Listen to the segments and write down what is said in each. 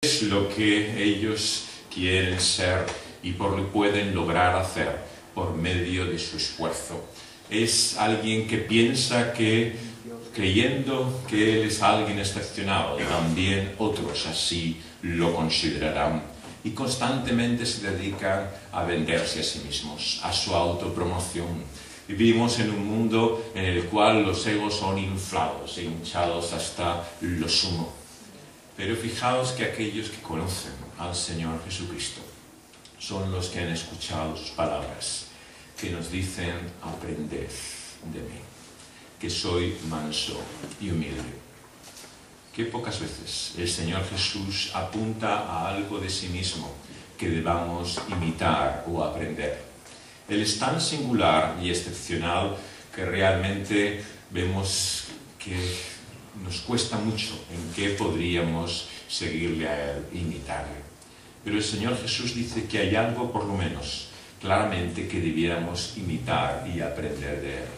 es lo que ellos quieren ser y pueden lograr hacer por medio de su esfuerzo. Es alguien que piensa que, creyendo que él es alguien excepcional, también otros así lo considerarán. Y constantemente se dedican a venderse a sí mismos, a su autopromoción. Vivimos en un mundo en el cual los egos son inflados e hinchados hasta lo sumo. Pero fijaos que aquellos que conocen al Señor Jesucristo son los que han escuchado sus palabras, que nos dicen: aprended de mí, que soy manso y humilde. Qué pocas veces el Señor Jesús apunta a algo de sí mismo que debamos imitar o aprender. Él es tan singular y excepcional que realmente vemos que nos cuesta mucho en qué podríamos seguirle a Él, imitarle. Pero el Señor Jesús dice que hay algo, por lo menos, claramente que debiéramos imitar y aprender de Él.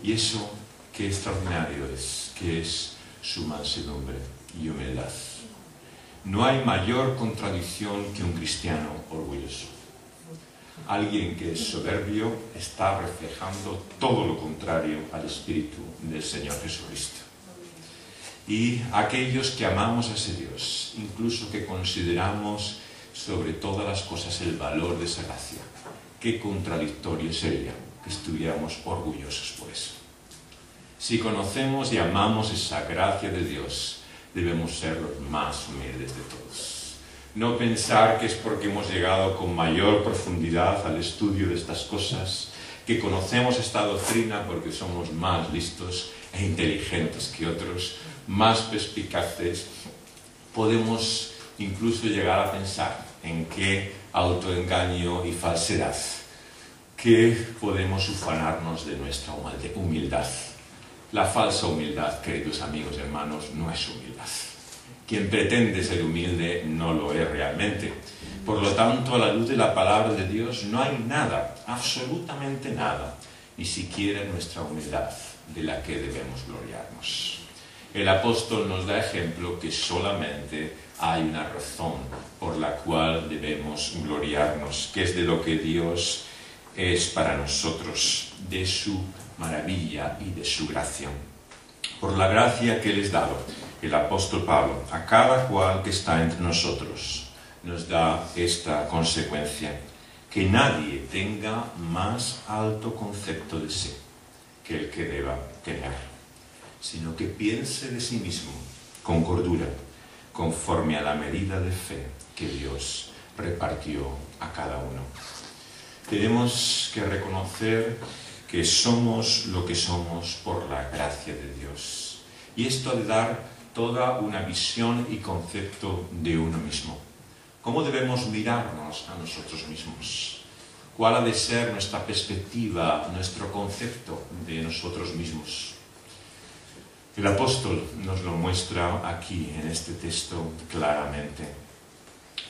Y eso, qué extraordinario es, que es su mansedumbre y humildad. No hay mayor contradicción que un cristiano orgulloso. Alguien que es soberbio está reflejando todo lo contrario al Espíritu del Señor Jesucristo. Y aquellos que amamos a ese Dios, incluso que consideramos sobre todas las cosas el valor de esa gracia, qué contradictorio sería que estuviéramos orgullosos por eso. Si conocemos y amamos esa gracia de Dios, debemos ser los más humildes de todos. No pensar que es porque hemos llegado con mayor profundidad al estudio de estas cosas, que conocemos esta doctrina porque somos más listos e inteligentes que otros, más perspicaces. Podemos incluso llegar a pensar en qué autoengaño y falsedad, que podemos ufanarnos de nuestra humildad. La falsa humildad, queridos amigos y hermanos, no es humildad. Quien pretende ser humilde no lo es realmente. Por lo tanto, a la luz de la palabra de Dios no hay nada, absolutamente nada, ni siquiera nuestra humildad, de la que debemos gloriarnos. El apóstol nos da ejemplo que solamente hay una razón por la cual debemos gloriarnos, que es de lo que Dios es para nosotros, de su maravilla y de su gracia. Por la gracia que les dado el apóstol Pablo a cada cual que está entre nosotros, nos da esta consecuencia: que nadie tenga más alto concepto de sí que el que deba tener, sino que piense de sí mismo con cordura, conforme a la medida de fe que Dios repartió a cada uno. Tenemos que reconocer que somos lo que somos por la gracia de Dios. Y esto ha de dar toda una visión y concepto de uno mismo. ¿Cómo debemos mirarnos a nosotros mismos? ¿Cuál ha de ser nuestra perspectiva, nuestro concepto de nosotros mismos? El apóstol nos lo muestra aquí, en este texto, claramente.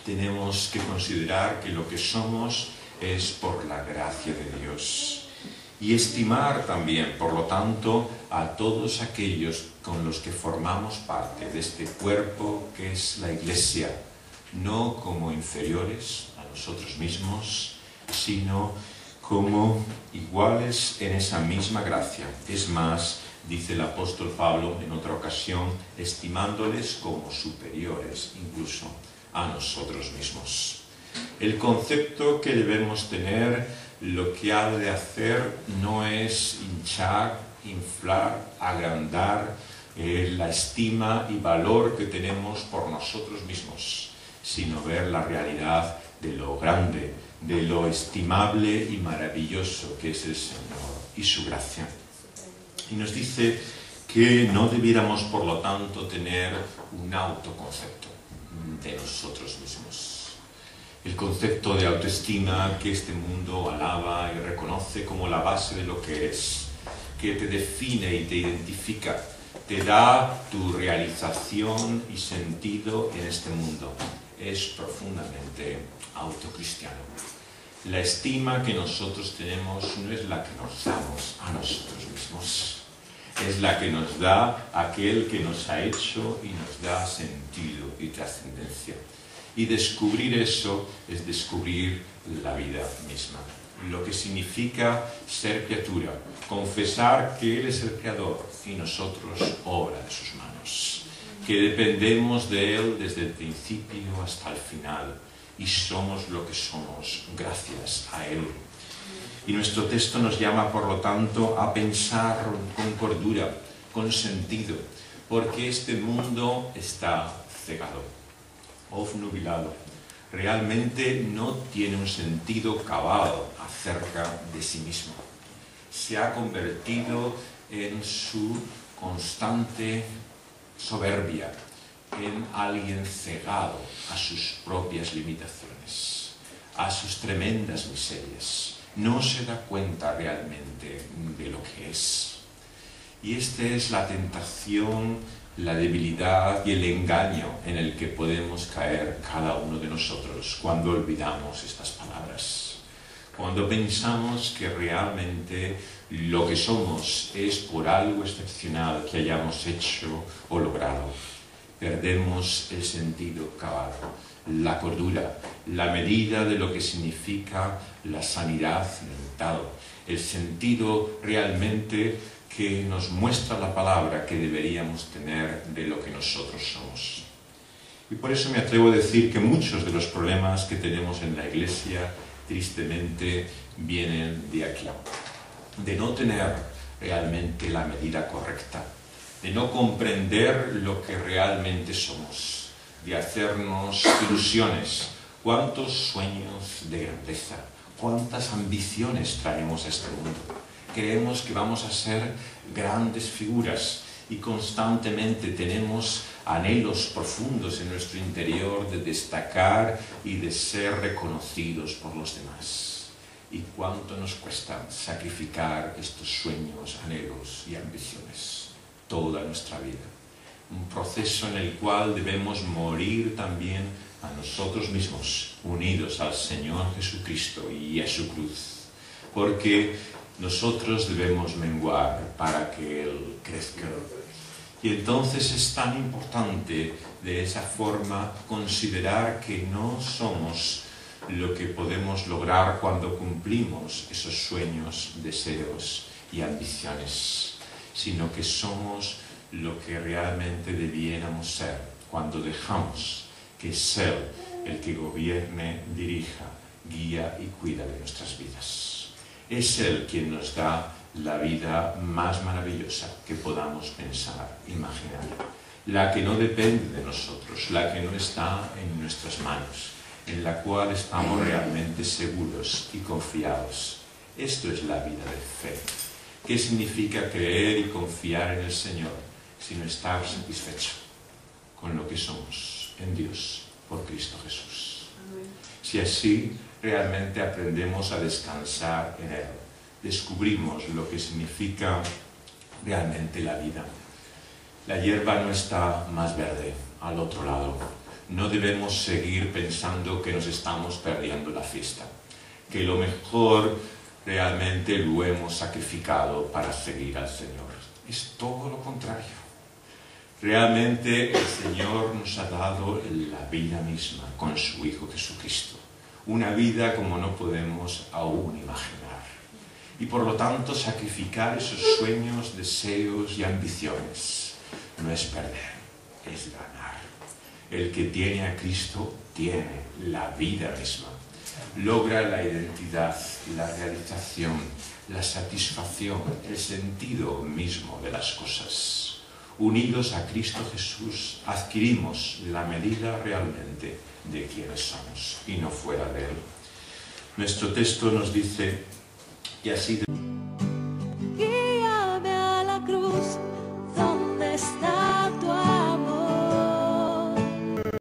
Tenemos que considerar que lo que somos es por la gracia de Dios. Y estimar también, por lo tanto, a todos aquellos con los que formamos parte de este cuerpo que es la Iglesia, no como inferiores a nosotros mismos, sino como iguales en esa misma gracia. Es más, dice el apóstol Pablo en otra ocasión, estimándoles como superiores incluso a nosotros mismos. El concepto que debemos tener, lo que ha de hacer no es hinchar, inflar, agrandar la estima y valor que tenemos por nosotros mismos, sino ver la realidad de lo grande, de lo estimable y maravilloso que es el Señor y su gracia. Y nos dice que no debiéramos, por lo tanto, tener un autoconcepto de nosotros mismos. El concepto de autoestima que este mundo alaba y reconoce como la base de lo que eres, que te define y te identifica, te da tu realización y sentido en este mundo, es profundamente autocristiano. La estima que nosotros tenemos no es la que nos damos a nosotros mismos. es la que nos da aquel que nos ha hecho y nos da sentido y trascendencia. Y descubrir eso es descubrir la vida misma. Lo que significa ser criatura, confesar que Él es el Creador y nosotros obra de sus manos, que dependemos de Él desde el principio hasta el final y somos lo que somos gracias a Él. Y nuestro texto nos llama, por lo tanto, a pensar con cordura, con sentido, porque este mundo está cegado, obnubilado. Realmente no tiene un sentido cabal acerca de sí mismo. Se ha convertido en su constante soberbia, en alguien cegado a sus propias limitaciones, a sus tremendas miserias. No se da cuenta realmente de lo que es. Y esta es la tentación, la debilidad y el engaño en el que podemos caer cada uno de nosotros cuando olvidamos estas palabras. Cuando pensamos que realmente lo que somos es por algo excepcional que hayamos hecho o logrado. Perdemos el sentido cabal, la cordura, la medida de lo que significa la sanidad mental, el sentido realmente que nos muestra la palabra que deberíamos tener de lo que nosotros somos. Y por eso me atrevo a decir que muchos de los problemas que tenemos en la Iglesia, tristemente, vienen de aquí, de no tener realmente la medida correcta, de no comprender lo que realmente somos, de hacernos ilusiones. ¿Cuántos sueños de grandeza, cuántas ambiciones traemos a este mundo? Creemos que vamos a ser grandes figuras y constantemente tenemos anhelos profundos en nuestro interior de destacar y de ser reconocidos por los demás. ¿Y cuánto nos cuesta sacrificar estos sueños, anhelos y ambiciones? Toda nuestra vida. Un proceso en el cual debemos morir también a nosotros mismos, unidos al Señor Jesucristo y a su cruz. Porque nosotros debemos menguar para que Él crezca. Y entonces es tan importante de esa forma considerar que no somos lo que podemos lograr cuando cumplimos esos sueños, deseos y ambiciones, sino que somos lo que realmente debiéramos ser cuando dejamos que es Él el que gobierne, dirija, guía y cuida de nuestras vidas. Es Él quien nos da la vida más maravillosa que podamos pensar, imaginar, la que no depende de nosotros, la que no está en nuestras manos, en la cual estamos realmente seguros y confiados. Esto es la vida de fe. ¿Qué significa creer y confiar en el Señor, sino estar satisfecho con lo que somos en Dios por Cristo Jesús? Amén. Si así realmente aprendemos a descansar en Él, descubrimos lo que significa realmente la vida. La hierba no está más verde al otro lado. No debemos seguir pensando que nos estamos perdiendo la fiesta, que lo mejor realmente lo hemos sacrificado para seguir al Señor. Es todo lo contrario. Realmente el Señor nos ha dado la vida misma con su Hijo Jesucristo. Una vida como no podemos aún imaginar. Y por lo tanto sacrificar esos sueños, deseos y ambiciones no es perder, es ganar. El que tiene a Cristo tiene la vida misma. Logra la identidad, la realización, la satisfacción, el sentido mismo de las cosas. Unidos a Cristo Jesús, adquirimos la medida realmente de quienes somos y no fuera de Él. Nuestro texto nos dice que así